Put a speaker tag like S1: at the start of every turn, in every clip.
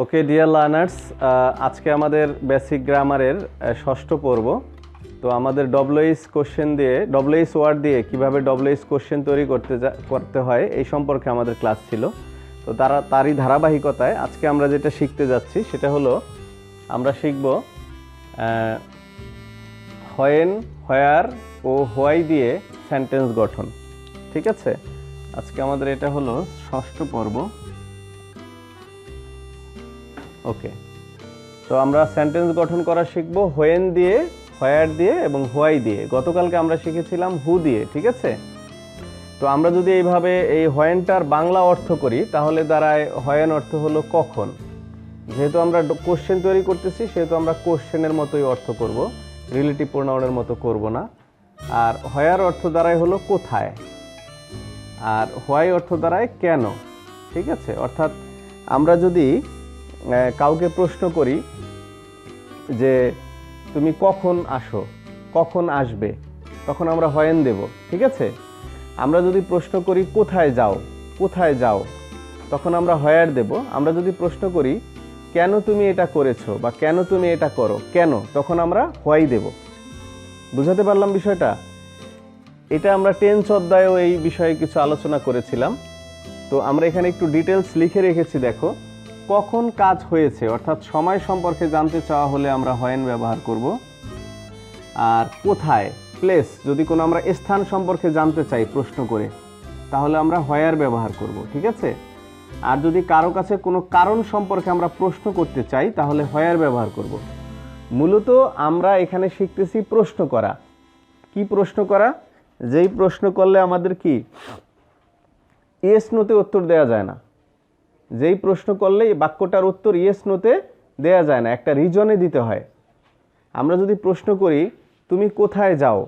S1: Okay dear learners, আজকে আমাদের basic গ্রামারের ষষ্ঠ পর্ব। তো আমাদের ডব্লিউএইচ কোশ্চেন দিয়ে ডব্লিউএইচ ওয়ার্ড দিয়ে কীভাবে ডব্লিউএইচ কোশ্চেন তৈরি করতে হয় এই সম্পর্কে আমাদের ক্লাস ছিল। তো তারই ধারাবাহিকতায় আজকে আমরা যেটা শিখতে যাচ্ছি সেটা হলো আমরা শিখব হোয়েন, হোয়ার ও হোয়াই দিয়ে সেন্টেন্স গঠন। ঠিক আছে, আজকে আমাদের এটা হলো ষষ্ঠ পর্ব। ওকে, তো আমরা সেন্টেন্স গঠন করা শিখব হোয়েন দিয়ে, হোয়ার দিয়ে এবং হোয়াই দিয়ে। গতকালকে আমরা শিখেছিলাম হু দিয়ে। ঠিক আছে, তো আমরা যদি এইভাবে এই হোয়েনটার বাংলা অর্থ করি তাহলে দাঁড়ায় হোয়েন অর্থ হলো কখন। যেহেতু আমরা কোশ্চেন তৈরি করতেছি সেহেতু আমরা কোশ্চেনের মতোই অর্থ করব, রিলেটিভ প্রোনাউনের মতো করব না। আর হোয়ার অর্থ দাঁড়ায় হলো কোথায়, আর হোয়াই অর্থ দাঁড়ায় কেন। ঠিক আছে, অর্থাৎ আমরা যদি কাউকে প্রশ্ন করি যে তুমি কখন আসো, কখন আসবে, তখন আমরা হোয়েন দেব। ঠিক আছে, আমরা যদি প্রশ্ন করি কোথায় যাও, কোথায় যাও, তখন আমরা হোয়ার দেব। আমরা যদি প্রশ্ন করি কেন তুমি এটা করেছো বা কেন তুমি এটা করো, কেন, তখন আমরা হোয়াই দেব। বুঝাতে পারলাম বিষয়টা? এটা আমরা টেন্স অধ্যায়েও এই বিষয়ে কিছু আলোচনা করেছিলাম। তো আমরা এখানে একটু ডিটেলস লিখে রেখেছি। দেখো, কখন কাজ হয়েছে অর্থাৎ সময় সম্পর্কে জানতে চাওয়া হলে আমরা হোয়েন ব্যবহার করব। আর কোথায়, প্লেস, যদি কোনো আমরা স্থান সম্পর্কে জানতে চাই প্রশ্ন করে তাহলে আমরা হোয়ার ব্যবহার করব। ঠিক আছে, আর যদি কারো কাছে কোনো কারণ সম্পর্কে আমরা প্রশ্ন করতে চাই তাহলে হোয়ার ব্যবহার করব। মূলত আমরা এখানে শিখতেছি প্রশ্ন করা। কি প্রশ্ন করা? যেই প্রশ্ন করলে আমাদের কি ইয়েস নোতে উত্তর দেওয়া যায় না। যেই প্রশ্ন করলে বাক্যটার উত্তর ইয়েস নোতে দেওয়া যায় না, একটা রিজনে দিতে হয়। আমরা যদি প্রশ্ন করি তুমি কোথায় যাও,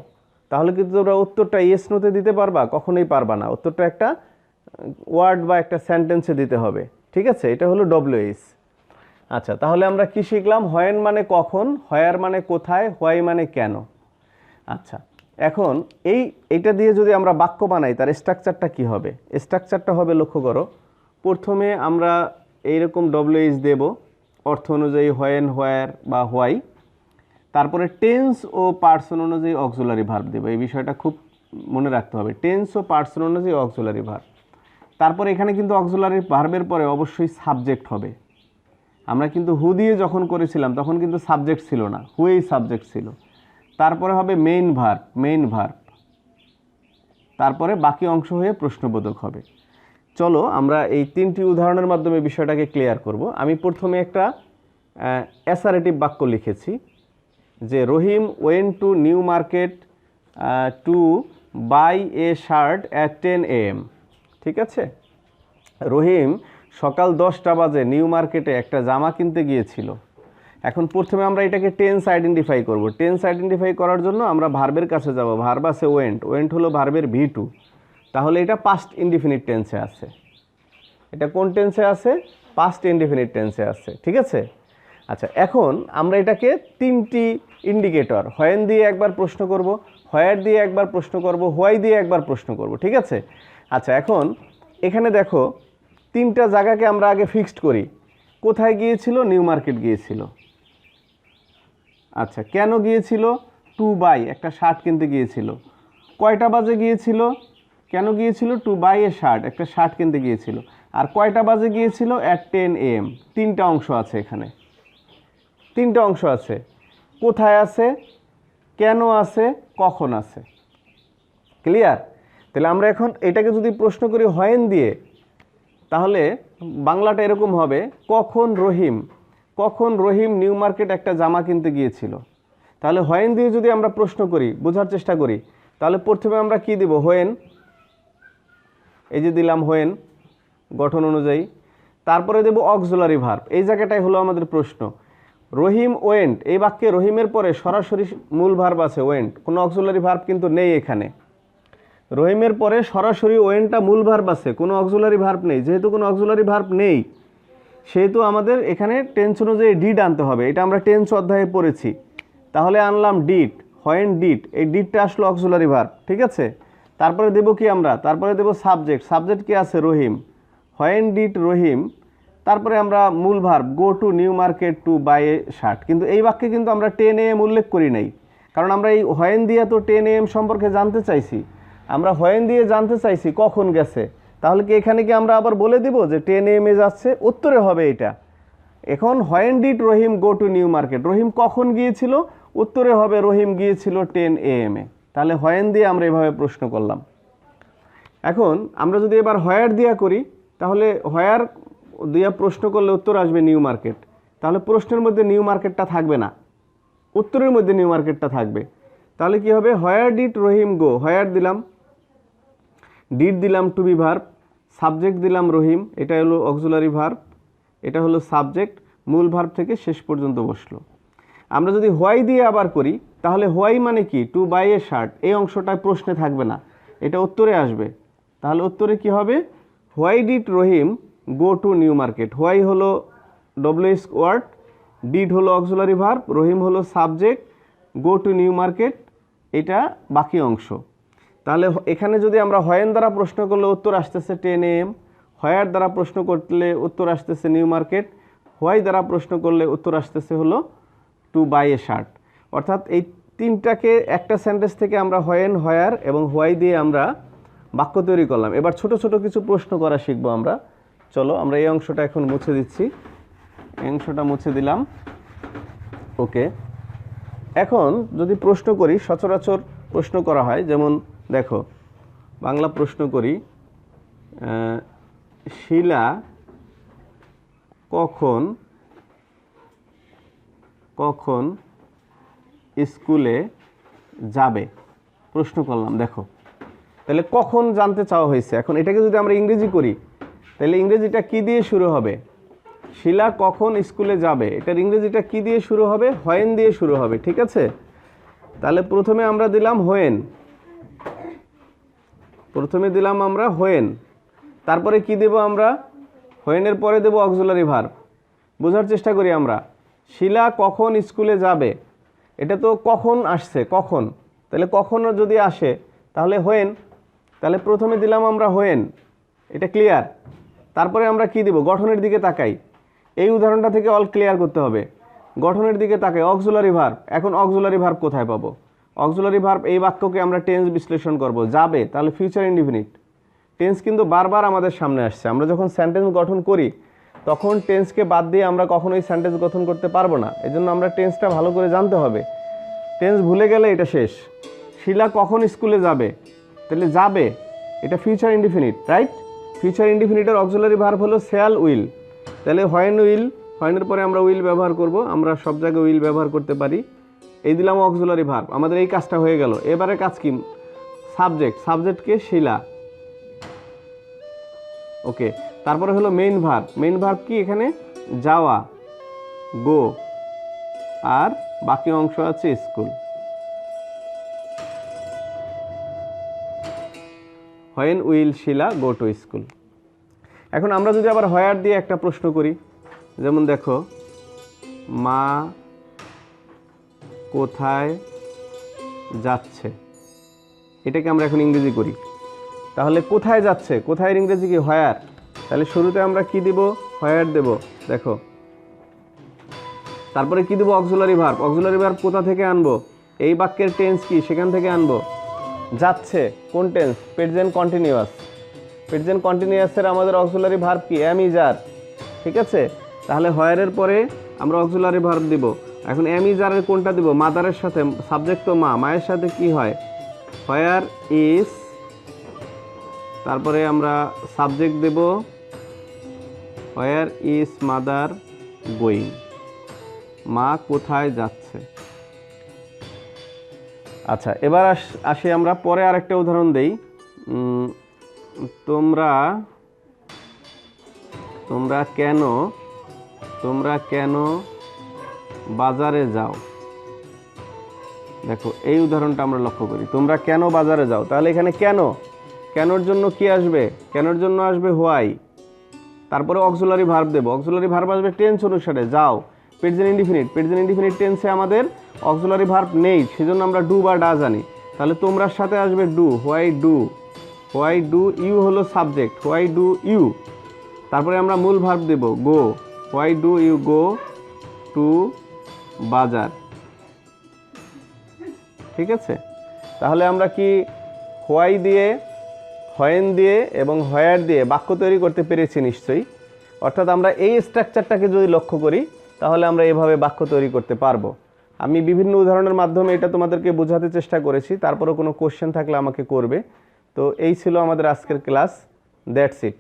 S1: তাহলে কিন্তু তোমরা উত্তরটা ইয়েস নোতে দিতে পারবা? কখনোই পারবা না। উত্তরটা একটা ওয়ার্ড বা একটা সেন্টেন্সে দিতে হবে। ঠিক আছে, এটা হলো ডব্লিউএইচ। আচ্ছা, তাহলে আমরা কি শিখলাম? হোয়েন মানে কখন, হোয়ার মানে কোথায়, হোয়াই মানে কেন। আচ্ছা, এখন এইটা দিয়ে যদি আমরা বাক্য বানাই তার স্ট্রাকচারটা কি হবে? স্ট্রাকচারটা হবে, লক্ষ্য করো, প্রথমে আমরা এইরকম ডব্লিউএইচ দেব অর্থ অনুযায়ী হোয়েন, হোয়ার বা হোয়াই। তারপরে টেন্স ও পার্সন অনুযায়ী অক্সিলারি ভার্ব দেব। এই বিষয়টা খুব মনে রাখতে হবে, টেন্স ও পার্সন অনুযায়ী অক্সিলারি ভার্ব। তারপরে এখানে কিন্তু অক্সিলারি ভার্বের পরে অবশ্যই সাবজেক্ট হবে। আমরা কিন্তু হু দিয়ে যখন করেছিলাম তখন কিন্তু সাবজেক্ট ছিল না, হুয়েই সাবজেক্ট ছিল। তারপরে হবে মেইন ভার্ব, মেইন ভার্ব। তারপরে বাকি অংশ হয়ে প্রশ্নবোধক হবে। চলো আমরা এই তিনটি উদাহরণের মাধ্যমে বিষয়টাকে ক্লিয়ার করব। আমি প্রথমে একটা অ্যাসারেটিভ বাক্য লিখেছি যে Rahim went to new market to buy a shirt at 10 AM। ঠিক আছে, রহিম সকাল 10টা বাজে নিউ মার্কেটে একটা জামা কিনতে গিয়েছিল। এখন প্রথমে আমরা এটাকে টেন্স আইডেন্টিফাই করব। টেন্স আইডেন্টিফাই করার জন্য আমরা ভার্বের কাছে যাব। ভার্ব আছে ওয়েন্ট, ওয়েন্ট হলো ভার্বের V2। তাহলে এটা পাস্ট ইনডিফিনিট টেন্সে আছে। এটা কোন টেন্সে আছে? পাস্ট ইনডিফিনিট টেন্সে আছে। ঠিক আছে, আচ্ছা, এখন আমরা এটাকে তিনটি ইন্ডিকেটর, হোয়েন দিয়ে একবার প্রশ্ন করব, হোয়ার দিয়ে একবার প্রশ্ন করব, হোয়াই দিয়ে একবার প্রশ্ন করব। ঠিক আছে, আচ্ছা, এখন এখানে দেখো তিনটা জায়গাকে আমরা আগে ফিক্সড করি। কোথায় গিয়েছিল? নিউ মার্কেট গিয়েছিল। আচ্ছা, কেন গিয়েছিল? টু বাই, একটা শার্ট কিনতে গিয়েছিল। কয়টা বাজে গিয়েছিল? কেন গিয়েছিল? টু বাই এ শার্ট, একটা শার্ট কিনতে গিয়েছিল। আর কয়টা বাজে গিয়েছিল? At 10 AM। তিনটা অংশ আছে এখানে, তিনটা অংশ আছে। কোথায় আছে, কেন আছে, কখন আছে। ক্লিয়ার? তাহলে আমরা এখন এটাকে যদি প্রশ্ন করি হোয়েন দিয়ে তাহলে বাংলাটা এরকম হবে, কখন রহিম নিউ মার্কেট একটা জামা কিনতে গিয়েছিল। তাহলে হোয়েন দিয়ে যদি আমরা প্রশ্ন করি, বোঝার চেষ্টা করি, তাহলে প্রথমে আমরা কি দিব? হোয়েন। এই যে দিলাম হোয়েন গঠন অনুযায়ী। তারপরে দেব অক্সিলারি ভার্ব। এই জায়গাটাই হলো আমাদের প্রশ্ন। রহিম ওয়েন্ট, এই বাক্যে রহিমের পরে সরাসরি মূল ভার্ব আছে ওয়েন্ট, কোনো অক্সিলারি ভার্ব কিন্তু নেই এখানে। রহিমের পরে সরাসরি ওয়েন্টটা মূল ভার্ব আছে, কোনো অক্সিলারি ভার্ব নেই। যেহেতু কোনো অক্সিলারি ভার্ব নেই সেহেতু আমাদের এখানে টেন্স অনুযায়ী ডিড আনতে হবে। এটা আমরা টেন্স অধ্যায়ে পড়েছি। তাহলে আনলাম ডিড, হোয়েন ডিড, এই ডিডটা আসলো অক্সিলারি ভার্ব। ঠিক আছে, তারপরে দেব কি আমরা? তারপরে দেব সাবজেক্ট। সাবজেক্ট কি আছে? রহিম। হোয়েন ডিড রহিম, তারপরে আমরা মূল verb go to new market to buy a shirt, কিন্তু এই বাক্যে কিন্তু আমরা 10 AM উল্লেখ করি নাই, কারণ আমরা এই হোয়েন দিয়ে তো 10 AM সম্পর্কে জানতে চাইছি। আমরা হোয়েন দিয়ে জানতে চাইছি কখন গেছে, তাহলে কি এখানে কি আমরা আবার বলে দিব যে 10 AM এ যাচ্ছে? উত্তরে হবে এটা। এখন when did Rahim go to new Market, Rahim কখন গিয়েছিল? উত্তরে হবে রহিম গিয়েছিল 10 AM এ। তাহলে হোয়েন দিয়ে আমরা এভাবে প্রশ্ন করলাম। এখন আমরা যদি এবার হোয়ার দিয়া করি, তাহলে হোয়ার দিয়া প্রশ্ন করলে উত্তর আসবে নিউ মার্কেট, তাহলে প্রশ্নের মধ্যে নিউ মার্কেটটা থাকবে না, উত্তরের মধ্যে নিউ মার্কেটটা থাকবে। তাহলে কি হবে? হোয়ার ডিড রহিম গো, হোয়ার দিলাম, ডিড দিলাম টু বি ভার্ব, সাবজেক্ট দিলাম রহিম, এটা হলো অক্সিলারি ভার্ব, এটা হলো সাবজেক্ট, মূল ভার্ব থেকে শেষ পর্যন্ত বসলো। আমরা যদি হোয়াই দিয়ে আবার করি, তাহলে হোয়াই মানে কি? টু বাই এ শার্ট, এই অংশটা প্রশ্নে থাকবে না, এটা উত্তরে আসবে। তাহলে উত্তরে কি হবে? Why did Rahim go to new market. Why হলো ডব্লিউএস ওয়ার্ড, ডিড হলো অক্সিলারি ভার্ব, রহিম হলো subject, go to new market এটা বাকি অংশ। তাহলে এখানে যদি আমরা হোয়েন দ্বারা প্রশ্ন করলে উত্তর আসতেছে 10 AM, হোয়ার দ্বারা প্রশ্ন করলে উত্তর আসতেছে নিউ মার্কেট, হোয়াই দ্বারা প্রশ্ন করলে উত্তর আসতেছে হলো টু বাই এ শার্ট। অর্থাৎ এই তিনটাকে একটা সেন্টেন্স থেকে আমরা হোয়েন, হোয়ার এবং হোয়াই দিয়ে আমরা বাক্য তৈরি করলাম। এবার ছোট ছোট কিছু প্রশ্ন করা শিখবো আমরা। চলো আমরা এই অংশটা এখন মুছে দিচ্ছি, এই অংশটা মুছে দিলাম। ওকে, এখন যদি প্রশ্ন করি, সচরাচর প্রশ্ন করা হয়, যেমন দেখো বাংলা প্রশ্ন করি, শিলা কখন কখন স্কুলে যাবে? প্রশ্ন করলাম। দেখো তাহলে কখন জানতে চাওয়া হয়েছে। এখন এটাকে যদি আমরা ইংরেজি করি, তাহলে ইংরেজিটা কি দিয়ে শুরু হবে? শিলা কখন স্কুলে যাবে, এটার ইংরেজিটা কি দিয়ে শুরু হবে? হোয়েন দিয়ে শুরু হবে, ঠিক আছে? তাহলে প্রথমে আমরা দিলাম হোয়েন, প্রথমে দিলাম আমরা হোয়েন, তারপরে কি দেব আমরা? হোয়েনের পরে দেব অক্সিলারি ভার্ব। বোঝার চেষ্টা করি আমরা, শিলা কখন স্কুলে যাবে, এটা তো কখন আসছে, কখন, তাহলে কখনও যদি আসে তাহলে হোয়েন, তাহলে প্রথমে দিলাম আমরা হোয়েন, এটা ক্লিয়ার। তারপরে আমরা কি দিব? গঠনের দিকে তাকাই, এই উদাহরণটা থেকে অল ক্লিয়ার করতে হবে। গঠনের দিকে তাকাই, অক্সিলারি ভার্ব। এখন অক্সিলারি ভার্ব কোথায় পাবো? অক্সিলারি ভার্ব এই বাক্যকে আমরা টেন্স বিশ্লেষণ করব। যাবে, তাহলে ফিউচার ইনডিফিনিট। টেন্স কিন্তু বারবার আমাদের সামনে আসছে। আমরা যখন সেন্টেন্স গঠন করি তখন টেন্সকে বাদ দিয়ে আমরা কখনোই সেন্টেন্স গঠন করতে পারবো না, এজন্য আমরা টেন্সটা ভালো করে জানতে হবে। টেন্স ভুলে গেলে এটা শেষ। শিলা কখন স্কুলে যাবে, তাহলে যাবে এটা ফিউচার ইনডিফিনিট, রাইট? ফিউচার ইনডিফিনিটের অক্সিলারি ভার্ব হলো শ্যাল উইল, তাহলে হোয়েন উইল, হোয়েনের পরে আমরা উইল ব্যবহার করব, আমরা সব জায়গায় উইল ব্যবহার করতে পারি। এই দিলাম অক্সিলারি ভার্ব, আমাদের এই কাজটা হয়ে গেল। এবারে কাজ কি? সাবজেক্ট, সাবজেক্টকে শিলা, ওকে। তারপরে হলো মেইন ভার্ব, মেইন ভার্ব কি এখানে? যাওয়া, গো, আর বাকি অংশ আছে school. When will Shila go to school. এখন আমরা যদি আবার হোয়ার দিয়ে একটা প্রশ্ন করি, যেমন দেখো মা কোথায় যাচ্ছে, এটাকে আমরা এখন ইংরেজি করি। তাহলে কোথায় যাচ্ছে, কোথায় ইংরেজি কি? হোয়ার। তাহলে শুরুতে আমরা কি দিব? হোয়ার দেব। দেখো তারপরে কি দেব? Auxiliary verb. অক্সিলারি ভার্ব কোথা থেকে আনবো? এই বাক্যের টেন্স কি, সেখান থেকে আনবো। যাচ্ছে কোন টেন্স? Present continuous. প্রেজেন্ট কন্টিনিউয়াসের আমাদের অক্সিলারি ভার্ব কি? অ্যাম ইজ আর, ঠিক আছে? তাহলে হোয়ারের পরে আমরা অক্সিলারি ভার্ব দিব। এখন অ্যাম ইজ আরের কোনটা দিব? মাদারের সাথে, সাবজেক্ট তো মা, মায়ের সাথে কি হয়? হোয়ার ইজ, তারপরে আমরা সাবজেক্ট দেব হোয়ার ইজ মাদার গোয়িং, মা কোথায় যাচ্ছে। আচ্ছা, এবার আসি আমরা পরে আরেকটা উদাহরণ দেই। তোমরা কেন বাজারে যাও? দেখো এই উদাহরণটা আমরা লক্ষ্য করি, তোমরা কেন বাজারে যাও। তাহলে এখানে কেনর জন্য কি আসবে? কেনর জন্য আসবে হোয়াই, তারপরে অক্সিলারি ভার্ব দেব। অক্সিলারি ভার্ব আসবে টেন্স অনুসারে, যাও, প্রেজেন্ট ইনডিফিনিট। প্রেজেন্ট ইনডিফিনিট টেন্সে আমাদের অক্সিলারি ভার্ব নেই, সেজন্য আমরা ডু বা ডা জানি। তাহলে তোমরার সাথে আসবে do, why do. Why do you হলো সাবজেক্ট, হোয়াই ডু ইউ। তারপরে আমরা মূল ভার্ব দেব go, why do you go to bazaar. ঠিক আছে, তাহলে আমরা কি হোয়াই দিয়ে, হোয়েন দিয়ে এবং হোয়ার দিয়ে বাক্য তৈরি করতে পেরেছি নিশ্চয়ই। অর্থাৎ আমরা এই স্ট্রাকচারটাকে যদি লক্ষ্য করি তাহলে আমরা এভাবে বাক্য তৈরি করতে পারবো। আমি বিভিন্ন উদাহরণের মাধ্যমে এটা তোমাদেরকে বোঝাতে চেষ্টা করেছি, তারপরেও কোনো কোশ্চেন থাকলে আমাকে করবে। তো এই ছিল আমাদের আজকের ক্লাস, দ্যাটস ইট।